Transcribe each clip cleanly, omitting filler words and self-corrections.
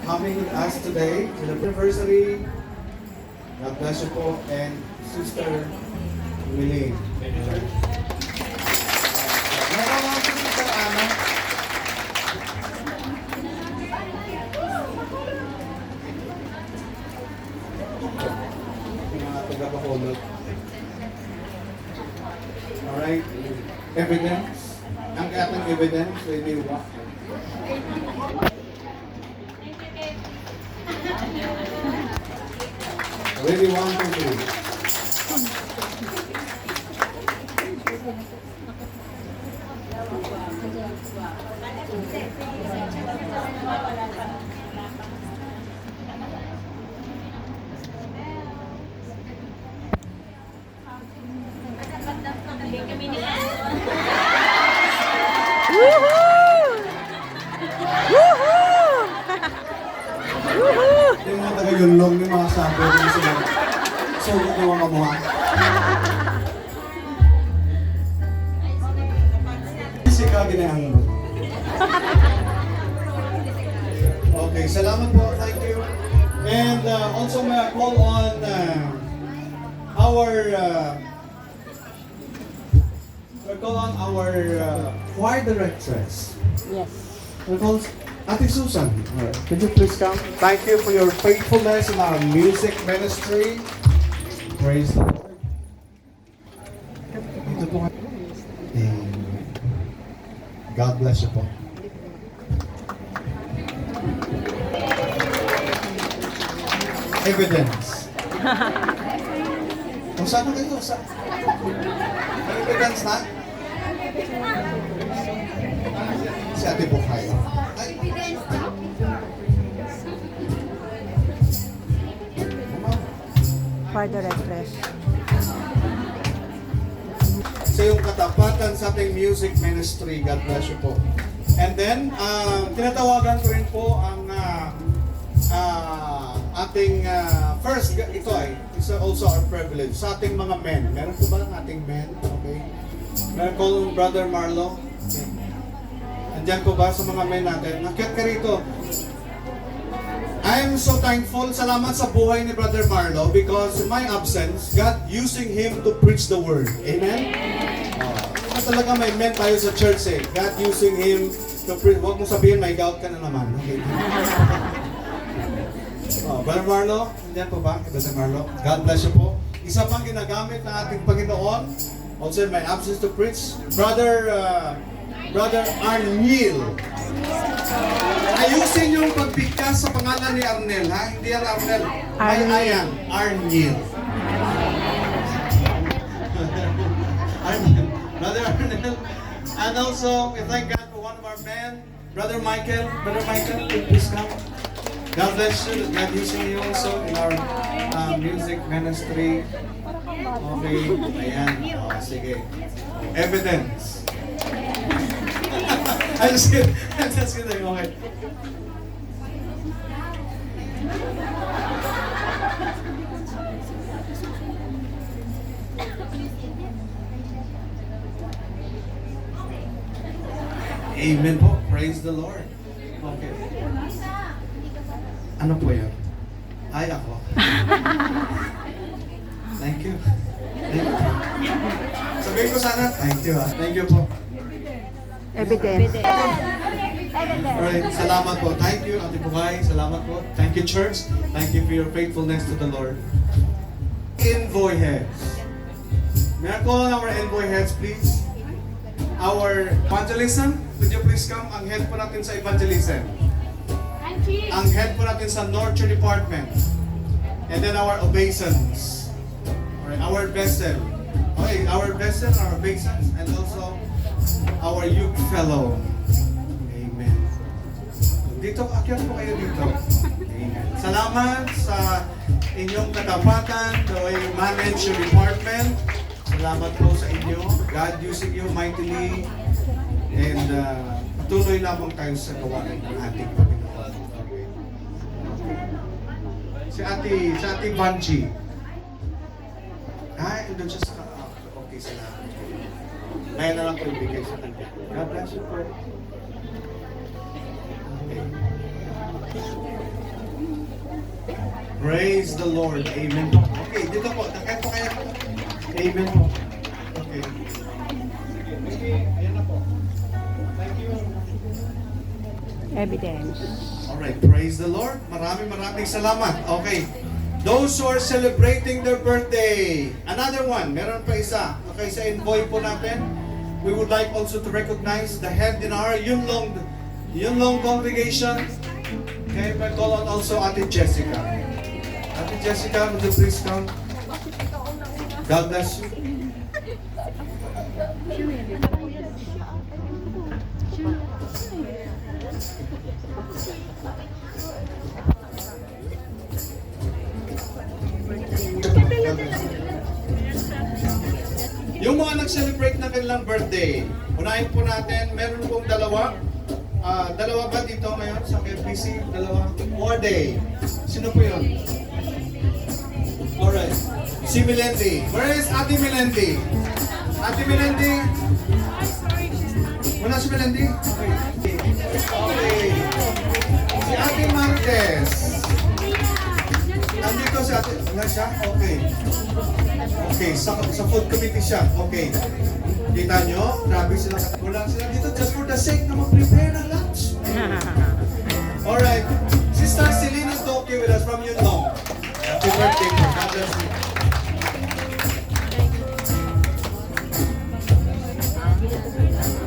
coming with us today to the anniversary. God bless you po, and Sister Millie. Meron lang si Sister Ana. Mga taga-Bacolod. Alright, evidence. Ang atang evidence, hindi walk. Ready, 1, 2, 3. Yung mga taga-yunlong, yung mga sabi yung sila. Sugot yung mga kamuha. Si Kaginang. Okay, salamat po. Thank you. And also may I call on our choir directress. Yes. We call Ate Susan. Alright. Could you please come? Thank you for your faithfulness in our music ministry. Praise the Lord. Ito po. Amen. God bless you po. Evidence. Kung saan na kayo? May evidence na? Si Ate Bukay. Father refresh. Sa yung katapatan sa ating music ministry. God bless you po. And then, tinatawagan ko rin po ang ating first, ito ay, it's also our privilege, sa ating mga men. Meron po ba ng ating men? Okay. Meron ko Brother Marlo. Okay. Andyan po ba sa mga men natin? Nakyat ka rito. I'm so thankful. Salamat sa buhay ni Brother Marlo because in my absence, God using him to preach the word. Amen? Talaga may men tayo sa church eh. God using him to preach. Huwag mong sabihin, may gout ka na naman. Okay. Brother Marlo, nandiyan po ba? Brother Marlo, God bless you po. Isa pang ginagamit ng ating Panginoon, also in my absence to preach, Brother Arnil. Ayusin yung pagbigkas sa pangalan ni Arnel, ha? Hindi yan Arnel. Ayan, Arnil. Brother Arnel. And also, we thank God for one of our men, Brother Michael. Brother Michael, please come. God bless you. God using you also in our music ministry. Okay, ayan. Oh, sige. Evidence. I'm just kidding. Okay. Amen po. Praise the Lord. Okay. Ano po yan? Ay, ako. Thank you. Thank you. Sabihin ko sana, thank you ha. Thank you po. Evidence. Alright, salamat po. Thank you, Ate Bukay. Salamat po. Thank you, church. Thank you for your faithfulness to the Lord. Envoy heads. May I call on our envoy heads, please? Our evangelism, could you please come? Ang head po natin sa evangelism. Ang head po natin sa nurture department. And then our obeisance. Alright, our vessel. Okay, our vessel, our obeisance, and also our youth fellow. Amen. Dito, akyat po kayo dito. Amen. Salamat sa inyong katapatan, to manage your department. Salamat po sa inyo. God using you mightily. And patuloy lamang tayo sa gawain ng ating Panginoon. Si Ate Banchi. Doon siya sa okay sila. Ngayon na lang po ibigay sa kanya. God bless you po. Okay. Praise the Lord. Amen po. Okay, dito po. Takay po kayo. Amen po. Okay. Okay, ayan na po. Thank you. Evidence. Alright, praise the Lord. Maraming salamat. Okay. Those who are celebrating their birthday. Another one. Meron pa isa. Okay, sa envoy po natin. We would like also to recognize the head in our Yunlong congregation. Okay, we call out also Ate Jessica. Ate Jessica, would you please come? God bless you. Yung mga nag-celebrate na kanilang birthday, unahin po natin, meron pong dalawa. Dalawa ba dito ngayon sa KFBC? Dalawa? More day. Sino po yun? Alright. Si Melendi. Where is Ate Melendi? Ate Melendi? Wala si Melendi? Okay. Okay. Si Ate Marquez. Nandito si Ate. Wala siya? Okay. Okay, sa food committee siya. Okay. Kita nyo? Grabe sila. Wala sila dito just for the sake na mag-prepare ng lunch. Alright. Sister Selena Doki with us from Yunlong. Happy birthday po. God bless you.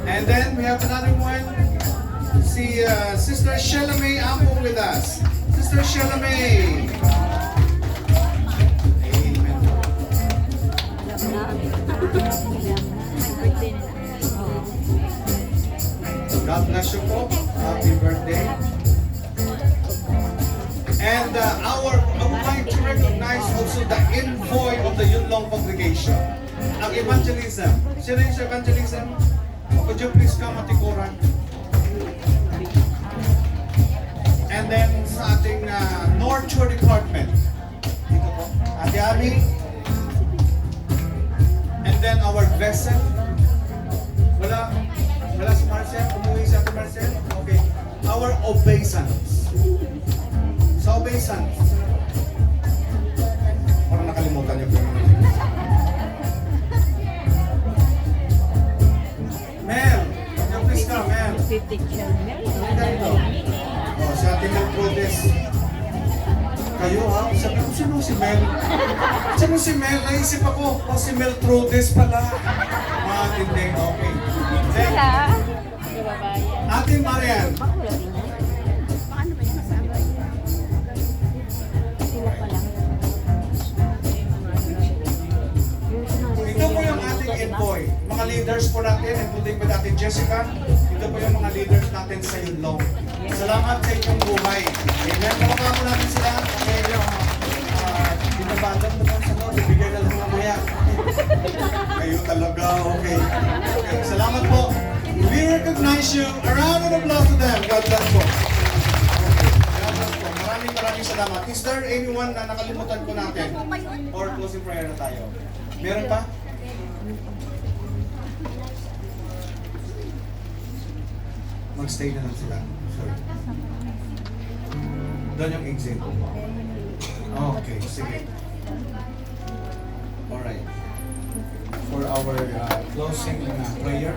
And then we have another one. Si Sister Sheila May Ampong with us. Sister Sheila May. God bless you po. Happy birthday. And I would like to recognize also the envoy of the Yunlong congregation. Ang evangelism. Sino yung sa evangelism? Could you please come at Tikuran? And then sa ating North Shore Department. Dito po. Ate Ami. And then our vessel. Wala si Marcel? Umuwi si Ate Marcel? Okay. Our obeisance. Sa obeisance. Parang nakalimutan niyo po. Mel! Please come, Mel. Ganito. Oh, si Ate Mel Prodes. Kayo ha? Sabi ko, sino si Mel? Sino si Mel? Naisip ako. Oh, si Mel Prodes pala. Mga tindeng. Okay. Then, Ate Marian. Ito po yung ating envoy. Mga leaders po natin, including with Ate Jessica. Ito po yung mga leaders natin sa Yunlong. Salamat sa inyong buhay. Amen. Kalaka po natin sila. Okay, yung binabandang naman sa loob. Ibigay na lang mamaya. Kayo talaga. Okay. Okay. Salamat po. We recognize you. A round of applause to them. God bless po. God bless po. Maraming salamat. Is there anyone na nakalimutan ko natin? Or closing prayer na tayo? Meron pa? Mag-stay na lang sila. Sorry. Doon yung exit. Okay, sige. Alright. For our closing prayer,